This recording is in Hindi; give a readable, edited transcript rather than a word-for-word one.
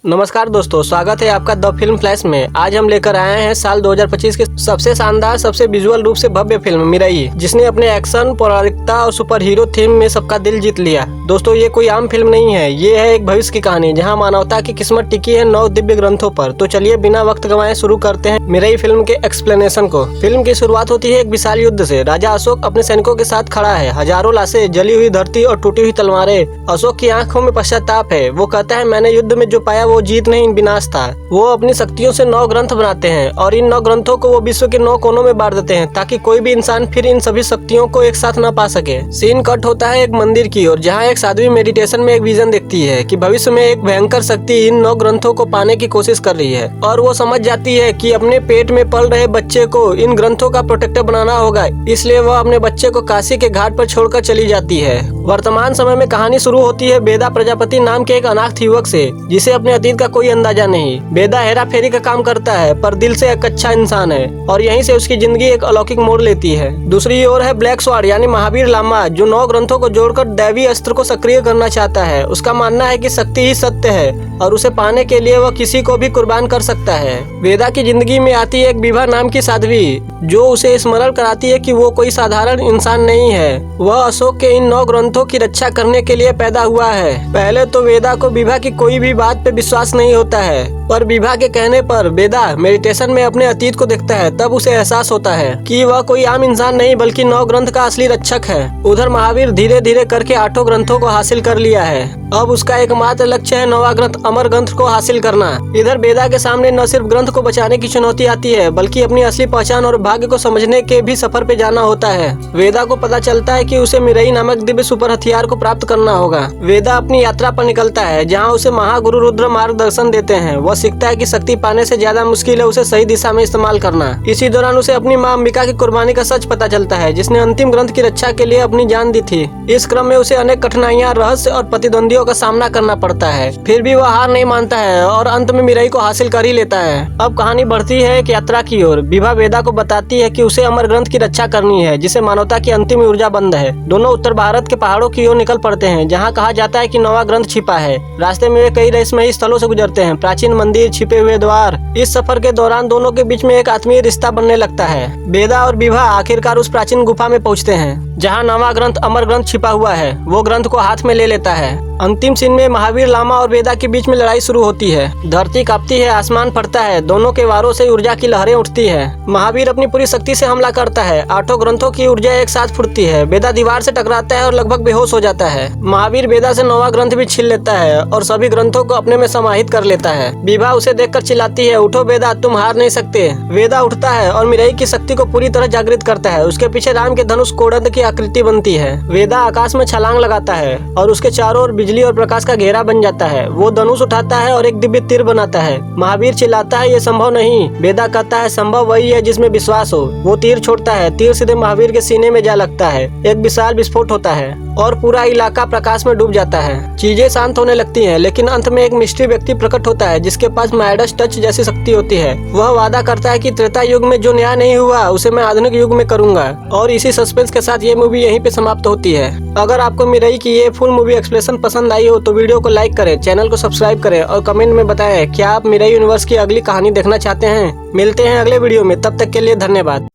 नमस्कार दोस्तों, स्वागत है आपका द फिल्म फ्लैश में। आज हम लेकर आए हैं साल 2025 की सबसे शानदार, सबसे विजुअल रूप से भव्य फिल्म मिराई, जिसने अपने एक्शन, पौराणिकता और सुपर हीरो थीम में सबका दिल जीत लिया। दोस्तों, ये कोई आम फिल्म नहीं है, ये है एक भविष्य की कहानी जहां मानवता की किस्मत टिकी है 9 दिव्य ग्रंथों पर। तो चलिए बिना वक्त गंवाए शुरू करते हैं मिराई फिल्म के एक्सप्लेनेशन को। फिल्म की शुरुआत होती है एक विशाल युद्ध से। राजा अशोक अपने सैनिकों के साथ खड़ा है। हजारों लाशें, जली हुई धरती और टूटी हुई तलवारें। अशोक की आंखों में पश्चाताप है। वो कहता है, मैंने युद्ध में जो पाया वो जीत नहीं विनाश था। वो अपनी शक्तियों से 9 ग्रंथ बनाते हैं और इन 9 ग्रंथों को वो विश्व के 9 कोनों में बांट देते हैं ताकि कोई भी इंसान फिर इन सभी शक्तियों को एक साथ न पा सके। सीन कट होता है एक मंदिर की ओर, जहाँ एक साध्वी मेडिटेशन में एक विजन देखती है कि भविष्य में एक भयंकर शक्ति इन 9 ग्रंथों को पाने की कोशिश कर रही है और वो समझ जाती है कि अपने पेट में पल रहे बच्चे को इन ग्रंथों का प्रोटेक्टर बनाना होगा। इसलिए वह अपने बच्चे को काशी के घाट पर छोड़कर चली जाती है। वर्तमान समय में कहानी शुरू होती है बेदा प्रजापति नाम के एक अनाथ युवक से, जिसे अपने अतीत का कोई अंदाजा नहीं। बेदा हेरा फेरी का काम करता है पर दिल से एक अच्छा इंसान है और यहीं से उसकी जिंदगी एक अलौकिक मोड़ लेती है। दूसरी ओर है ब्लैक स्वॉर्ड यानी महावीर लामा, जो 9 ग्रंथों को जोड़कर दैवी अस्त्र को सक्रिय करना चाहता है। उसका मानना है कि शक्ति ही सत्य है और उसे पाने के लिए वह किसी को भी कुर्बान कर सकता है। बेदा की जिंदगी में आती है एक विभा नाम की साध्वी, जो उसे स्मरण कराती है कि वो कोई साधारण इंसान नहीं है। वह अशोक के इन 9 ग्रंथों की रक्षा करने के लिए पैदा हुआ है। पहले तो बेदा को विभा की कोई भी बात पे विश्वास नहीं होता है, पर विभा के कहने पर बेदा मेडिटेशन में अपने अतीत को देखता है। तब उसे एहसास होता है कि वह कोई आम इंसान नहीं बल्कि 9 ग्रंथ का असली रक्षक है। उधर महावीर धीरे धीरे करके 8 ग्रंथों को हासिल कर लिया है। अब उसका एकमात्र लक्ष्य है 9वां ग्रंथ अमर ग्रंथ को हासिल करना। इधर बेदा के सामने न सिर्फ ग्रंथ को बचाने की चुनौती आती है बल्कि अपनी असली पहचान और भाग्य को समझने के भी सफर पे जाना होता है। वेदा को पता चलता है कि उसे मिराई नामक दिव्य सुपर हथियार को प्राप्त करना होगा। वेदा अपनी यात्रा पर निकलता है जहाँ उसे महागुरु रुद्र मार्गदर्शन देते हैं। वह सीखता है कि शक्ति पाने से ज्यादा मुश्किल है उसे सही दिशा में इस्तेमाल करना। इसी दौरान उसे अपनी माँ अंबिका की कुर्बानी का सच पता चलता है, जिसने अंतिम ग्रंथ की रक्षा के लिए अपनी जान दी थी। इस क्रम में उसे अनेक कठिनाइयां, रहस्य और प्रतिद्वंदियों का सामना करना पड़ता है। फिर भी वह हार नहीं मानता है और अंत में मिराई को हासिल कर ही लेता है। अब कहानी बढ़ती है एक यात्रा की ओर। विभा वेदा को बताती है कि उसे अमर ग्रंथ की रक्षा करनी है, जिसे मानवता की अंतिम ऊर्जा बंद है। दोनों उत्तर भारत के पहाड़ों की ओर निकल पड़ते हैं, जहाँ कहा जाता है कि 9वां ग्रंथ छिपा है। रास्ते में वे कई रहस्यमयी स्थलों से गुजरते हैं, प्राचीन मंदिर, छिपे हुए द्वार। इस सफर के दौरान दोनों के बीच में एक आत्मीय रिश्ता बनने लगता है। वेदा और विभा आखिरकार उस प्राचीन गुफा में पहुँचते हैं जहाँ 9वां ग्रंथ अमर ग्रंथ छिपा हुआ है। वो ग्रंथ को हाथ में ले लेता है। अंतिम सीन में महावीर लामा और वेदा के बीच में लड़ाई शुरू होती है। धरती कांपती है, आसमान फटता है, दोनों के वारों से ऊर्जा की लहरें उठती है। महावीर अपनी पूरी शक्ति से हमला करता है। 8 ग्रंथों की ऊर्जा एक साथ फूटती है। वेदा दीवार से टकराता है और लगभग बेहोश हो जाता है। महावीर वेदा से 9वां ग्रंथ भी छीन लेता है और सभी ग्रंथों को अपने में समाहित कर लेता है। विभा उसे देखकर चिल्लाती है, उठो वेदा, तुम हार नहीं सकते। वेदा उठता है और मिराई की शक्ति को पूरी तरह जागृत करता है। उसके पीछे राम के धनुष कोड़द की आकृति बनती है। वेदा आकाश में छलांग लगाता है और उसके चारों ओर बिजली और प्रकाश का घेरा बन जाता है। वो धनुष उठाता है और एक दिव्य तीर बनाता है। महावीर चिल्लाता है, ये संभव नहीं। वेदा कहता है, संभव वही है जिसमें विश्वास हो। वो तीर छोड़ता है। तीर सीधे महावीर के सीने में जा लगता है। एक विशाल विस्फोट होता है और पूरा इलाका प्रकाश में डूब जाता है। चीजें शांत होने लगती हैं, लेकिन अंत में एक मिस्ट्री व्यक्ति प्रकट होता है जिसके पास माइडस टच जैसी शक्ति होती है। वह वादा करता है कि त्रेता युग में जो न्याय नहीं हुआ उसे मैं आधुनिक युग में करूंगा। और इसी सस्पेंस के साथ ये मूवी यहीं पे समाप्त होती है। अगर आपको मिराई की ये फुल मूवी एक्सप्लेनेशन पसंद आई हो तो वीडियो को लाइक करें, चैनल को सब्सक्राइब करें और कमेंट में बताएं क्या आप मिराई यूनिवर्स की अगली कहानी देखना चाहते हैं। मिलते हैं अगले वीडियो में, तब तक के लिए धन्यवाद।